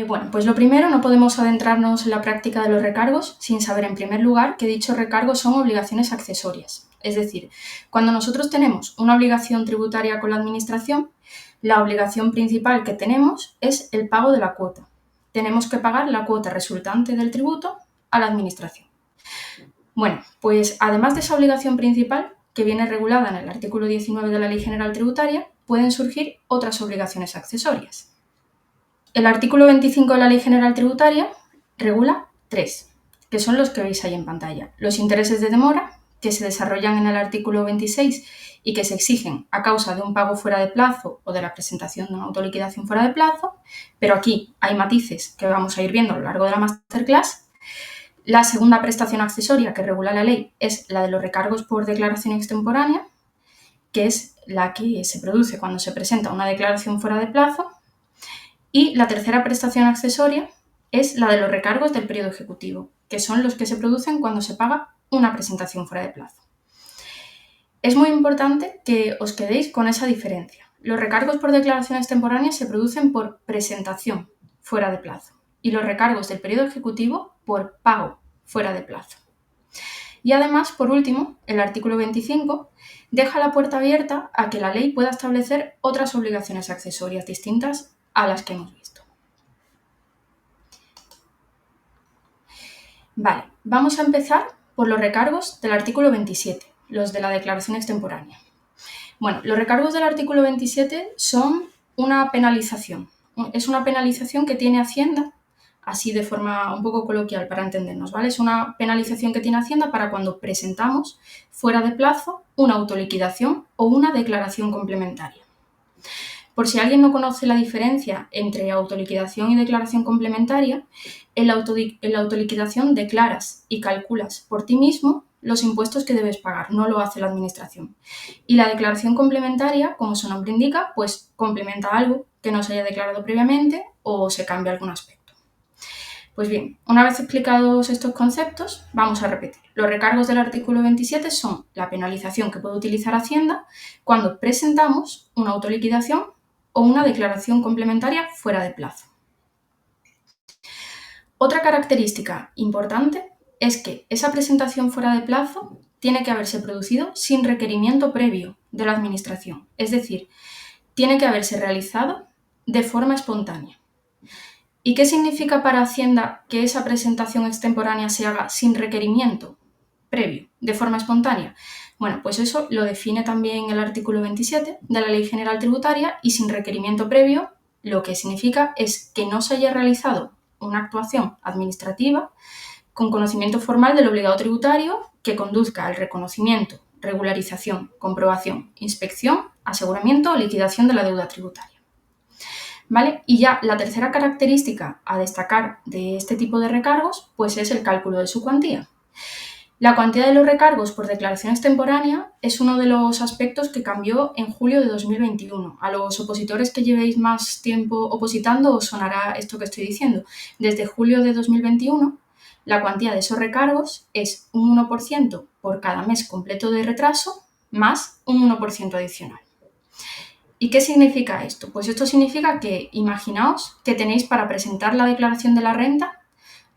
Bueno, pues lo primero, no podemos adentrarnos en la práctica de los recargos sin saber, en primer lugar, que dichos recargos son obligaciones accesorias. Es decir, cuando nosotros tenemos una obligación tributaria con la Administración, la obligación principal que tenemos es el pago de la cuota. Tenemos que pagar la cuota resultante del tributo a la Administración. Bueno, pues además de esa obligación principal, que viene regulada en el artículo 19 de la Ley General Tributaria, pueden surgir otras obligaciones accesorias. El artículo 25 de la Ley General Tributaria regula 3, que son los que veis ahí en pantalla. Los intereses de demora, que se desarrollan en el artículo 26 y que se exigen a causa de un pago fuera de plazo o de la presentación de una autoliquidación fuera de plazo, pero aquí hay matices que vamos a ir viendo a lo largo de la masterclass. La segunda prestación accesoria que regula la ley es la de los recargos por declaración extemporánea, que es la que se produce cuando se presenta una declaración fuera de plazo. Y la tercera prestación accesoria es la de los recargos del periodo ejecutivo, que son los que se producen cuando se paga una presentación fuera de plazo. Es muy importante que os quedéis con esa diferencia. Los recargos por declaración extemporánea se producen por presentación fuera de plazo y los recargos del periodo ejecutivo por pago fuera de plazo. Y además, por último, el artículo 25 deja la puerta abierta a que la ley pueda establecer otras obligaciones accesorias distintas a las que hemos visto. Vale, vamos a empezar por los recargos del artículo 27, los de la declaración extemporánea. Bueno, los recargos del artículo 27 son una penalización. Es una penalización que tiene Hacienda, así de forma un poco coloquial para entendernos, ¿vale? Es una penalización que tiene Hacienda para cuando presentamos fuera de plazo una autoliquidación o una declaración complementaria. Por si alguien no conoce la diferencia entre autoliquidación y declaración complementaria, en la autoliquidación declaras y calculas por ti mismo los impuestos que debes pagar, no lo hace la Administración. Y la declaración complementaria, como su nombre indica, pues complementa algo que no se haya declarado previamente o se cambia algún aspecto. Pues bien, una vez explicados estos conceptos, vamos a repetir. Los recargos del artículo 27 son la penalización que puede utilizar Hacienda cuando presentamos una autoliquidación o una declaración complementaria fuera de plazo. Otra característica importante es que esa presentación fuera de plazo tiene que haberse producido sin requerimiento previo de la Administración, es decir, tiene que haberse realizado de forma espontánea. ¿Y qué significa para Hacienda que esa presentación extemporánea se haga sin requerimiento previo, de forma espontánea? Bueno, pues eso lo define también el artículo 27 de la Ley General Tributaria y sin requerimiento previo lo que significa es que no se haya realizado una actuación administrativa con conocimiento formal del obligado tributario que conduzca al reconocimiento, regularización, comprobación, inspección, aseguramiento o liquidación de la deuda tributaria. ¿Vale? Y ya la tercera característica a destacar de este tipo de recargos pues es el cálculo de su cuantía. La cuantía de los recargos por declaración extemporánea es uno de los aspectos que cambió en julio de 2021. A los opositores que llevéis más tiempo opositando os sonará esto que estoy diciendo. Desde julio de 2021, la cuantía de esos recargos es un 1% por cada mes completo de retraso más un 1% adicional. ¿Y qué significa esto? Pues esto significa que imaginaos que tenéis para presentar la declaración de la renta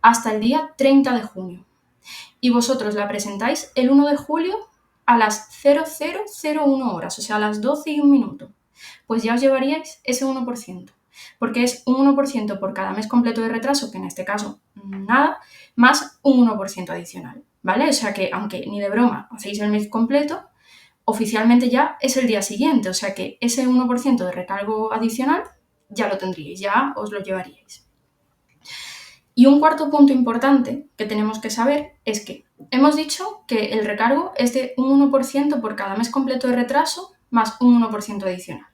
hasta el día 30 de junio y vosotros la presentáis el 1 de julio a las 0001 horas, o sea, a las 12 y un minuto. Pues ya os llevaríais ese 1%, porque es un 1% por cada mes completo de retraso, que en este caso nada, más un 1% adicional, ¿vale? O sea que, aunque ni de broma hacéis el mes completo, oficialmente ya es el día siguiente, o sea que ese 1% de recargo adicional ya lo tendríais, ya os lo llevaríais. Y un cuarto punto importante que tenemos que saber es que hemos dicho que el recargo es de un 1% por cada mes completo de retraso más un 1% adicional.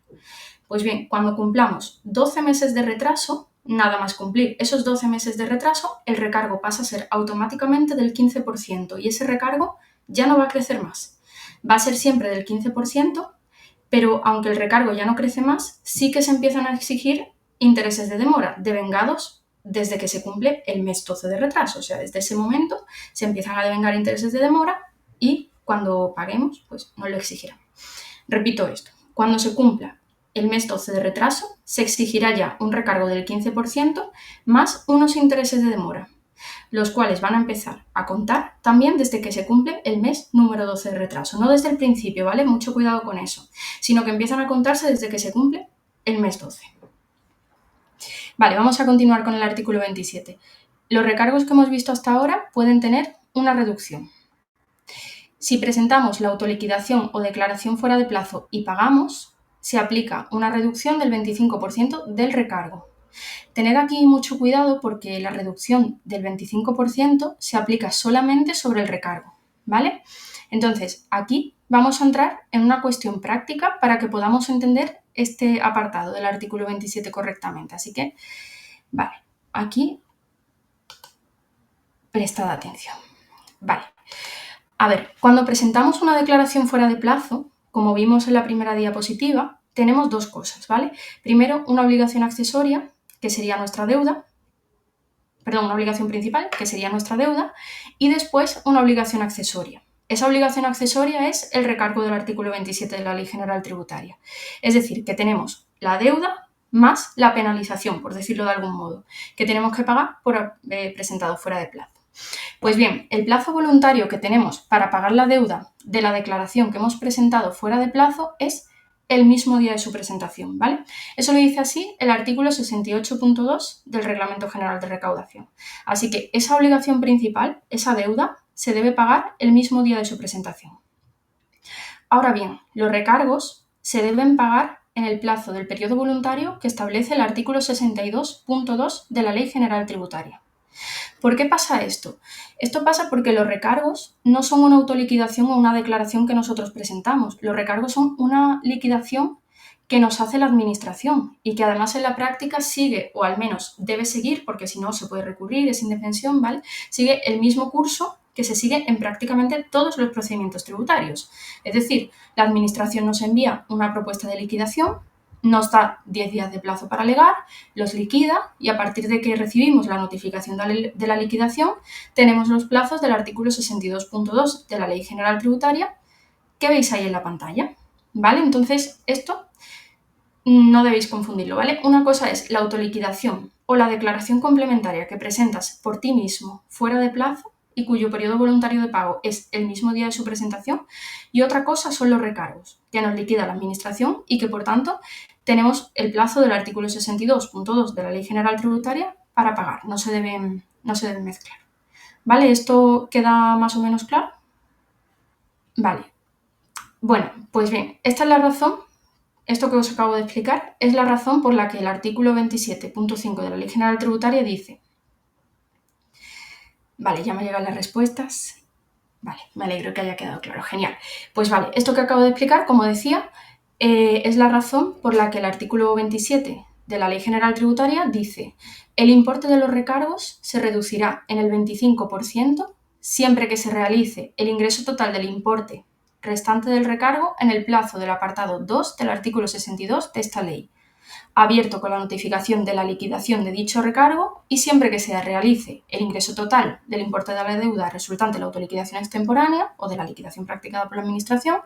Pues bien, cuando cumplamos 12 meses de retraso, nada más cumplir esos 12 meses de retraso, el recargo pasa a ser automáticamente del 15% y ese recargo ya no va a crecer más. Va a ser siempre del 15%, pero aunque el recargo ya no crece más, sí que se empiezan a exigir intereses de demora, devengados desde que se cumple el mes 12 de retraso. O sea, desde ese momento se empiezan a devengar intereses de demora y cuando paguemos, pues no lo exigirán. Repito esto, cuando se cumpla el mes 12 de retraso, se exigirá ya un recargo del 15% más unos intereses de demora, los cuales van a empezar a contar también desde que se cumple el mes número 12 de retraso, no desde el principio, ¿vale? Mucho cuidado con eso, sino que empiezan a contarse desde que se cumple el mes 12. Vale, vamos a continuar con el artículo 27. Los recargos que hemos visto hasta ahora pueden tener una reducción. Si presentamos la autoliquidación o declaración fuera de plazo y pagamos, se aplica una reducción del 25% del recargo. Tened aquí mucho cuidado porque la reducción del 25% se aplica solamente sobre el recargo, ¿vale? Entonces, aquí vamos a entrar en una cuestión práctica para que podamos entender este apartado del artículo 27 correctamente. Así que, vale, aquí prestad atención. Vale. A ver, cuando presentamos una declaración fuera de plazo, como vimos en la primera diapositiva, tenemos dos cosas, ¿vale? Primero, una obligación accesoria, que sería nuestra deuda, perdón, una obligación principal, que sería nuestra deuda, y después una obligación accesoria. Esa obligación accesoria es el recargo del artículo 27 de la Ley General Tributaria. Es decir, que tenemos la deuda más la penalización, por decirlo de algún modo, que tenemos que pagar por haber presentado fuera de plazo. Pues bien, el plazo voluntario que tenemos para pagar la deuda de la declaración que hemos presentado fuera de plazo es el mismo día de su presentación, ¿vale? Eso lo dice así el artículo 68.2 del Reglamento General de Recaudación. Así que esa obligación principal, esa deuda, se debe pagar el mismo día de su presentación. Ahora bien, los recargos se deben pagar en el plazo del periodo voluntario que establece el artículo 62.2 de la Ley General Tributaria. ¿Por qué pasa esto? Esto pasa porque los recargos no son una autoliquidación o una declaración que nosotros presentamos. Los recargos son una liquidación que nos hace la administración y que además en la práctica sigue, o al menos debe seguir, porque si no se puede recurrir, es indefensión, ¿vale? Sigue el mismo curso que se sigue en prácticamente todos los procedimientos tributarios. Es decir, la administración nos envía una propuesta de liquidación, nos da 10 días de plazo para alegar, los liquida y a partir de que recibimos la notificación de la liquidación tenemos los plazos del artículo 62.2 de la Ley General Tributaria que veis ahí en la pantalla, ¿vale? Entonces esto no debéis confundirlo, ¿vale? Una cosa es la autoliquidación o la declaración complementaria que presentas por ti mismo fuera de plazo y cuyo periodo voluntario de pago es el mismo día de su presentación, y otra cosa son los recargos, que nos liquida la administración y que por tanto tenemos el plazo del artículo 62.2 de la Ley General Tributaria para pagar, no se deben mezclar. ¿Vale? ¿Esto queda más o menos claro? Vale. Bueno, pues bien, esta es la razón, esto que os acabo de explicar, es la razón por la que el artículo 27.5 de la Ley General Tributaria dice. Vale, ya me llegan las respuestas. Vale, me alegro que haya quedado claro, genial. Pues vale, esto que acabo de explicar, como decía, es la razón por la que el artículo 27 de la Ley General Tributaria dice: el importe de los recargos se reducirá en el 25% siempre que se realice el ingreso total del importe restante del recargo en el plazo del apartado 2 del artículo 62 de esta ley, abierto con la notificación de la liquidación de dicho recargo, y siempre que se realice el ingreso total del importe de la deuda resultante de la autoliquidación extemporánea o de la liquidación practicada por la Administración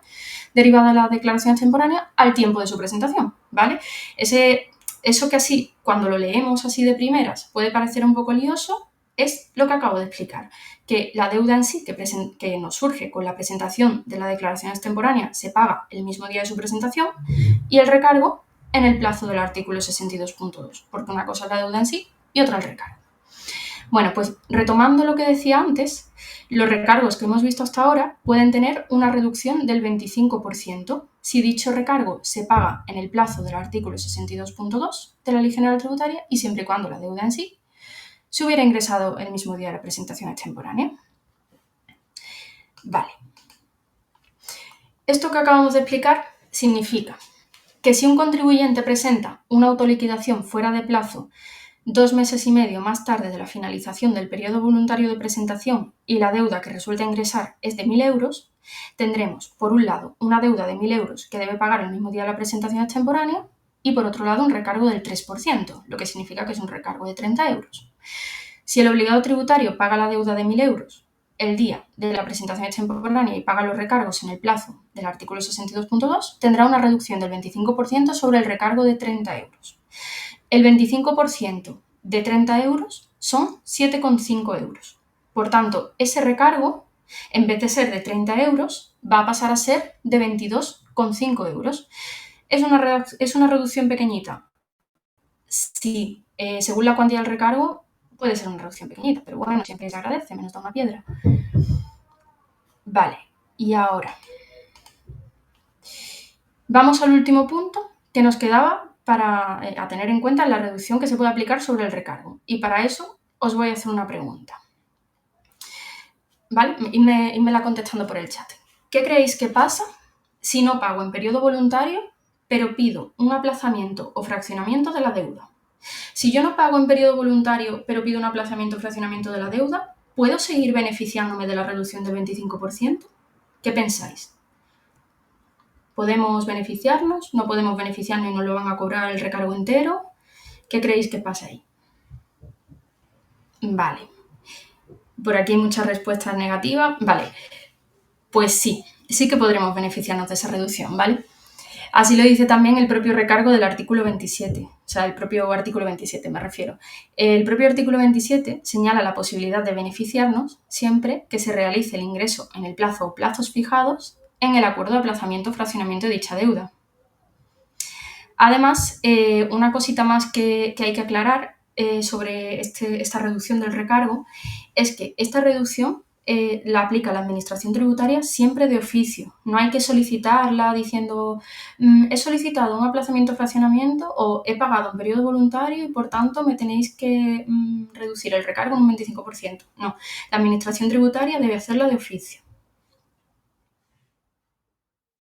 derivada de la declaración extemporánea al tiempo de su presentación, ¿vale? Eso que así, cuando lo leemos así de primeras, puede parecer un poco lioso, es lo que acabo de explicar, que la deuda en sí que nos surge con la presentación de la declaración extemporánea se paga el mismo día de su presentación y el recargo en el plazo del artículo 62.2, porque una cosa es la deuda en sí y otra el recargo. Bueno, pues retomando lo que decía antes, los recargos que hemos visto hasta ahora pueden tener una reducción del 25% si dicho recargo se paga en el plazo del artículo 62.2 de la Ley General Tributaria y siempre y cuando la deuda en sí se hubiera ingresado el mismo día de la presentación extemporánea. Vale. Esto que acabamos de explicar significa que si un contribuyente presenta una autoliquidación fuera de plazo 2 meses y medio más tarde de la finalización del periodo voluntario de presentación y la deuda que resulta ingresar es de 1.000 euros, tendremos, por un lado, una deuda de 1.000 euros que debe pagar el mismo día de la presentación extemporánea y, por otro lado, un recargo del 3%, lo que significa que es un recargo de 30 euros. Si el obligado tributario paga la deuda de 1.000 euros el día de la presentación extemporánea y paga los recargos en el plazo del artículo 62.2, tendrá una reducción del 25% sobre el recargo de 30 euros. El 25% de 30 euros son 7,5 euros. Por tanto, ese recargo, en vez de ser de 30 euros, va a pasar a ser de 22,5 euros. ¿Es una reducción pequeñita? Sí, según la cuantía del recargo, puede ser una reducción pequeñita, pero bueno, siempre se agradece, menos da una piedra. Vale, y ahora vamos al último punto que nos quedaba para a tener en cuenta la reducción que se puede aplicar sobre el recargo. Y para eso os voy a hacer una pregunta. ¿Vale? Idmela contestando por el chat. ¿Qué creéis que pasa si no pago en periodo voluntario, pero pido un aplazamiento o fraccionamiento de la deuda? Si yo no pago en periodo voluntario, pero pido un aplazamiento o fraccionamiento de la deuda, ¿puedo seguir beneficiándome de la reducción del 25%? ¿Qué pensáis? ¿Podemos beneficiarnos? ¿No podemos beneficiarnos y nos lo van a cobrar el recargo entero? ¿Qué creéis que pasa ahí? Vale. Por aquí hay muchas respuestas negativas. Vale. Pues sí que podremos beneficiarnos de esa reducción, ¿vale? Así lo dice también el propio recargo del artículo 27, o sea, el propio artículo 27 me refiero. El propio artículo 27 señala la posibilidad de beneficiarnos siempre que se realice el ingreso en el plazo o plazos fijados en el acuerdo de aplazamiento o fraccionamiento de dicha deuda. Además, una cosita más que hay que aclarar sobre esta reducción del recargo es que esta reducción la aplica la Administración Tributaria siempre de oficio. No hay que solicitarla diciendo he solicitado un aplazamiento o fraccionamiento o he pagado en periodo voluntario y por tanto me tenéis que reducir el recargo en un 25%. No, la Administración Tributaria debe hacerla de oficio.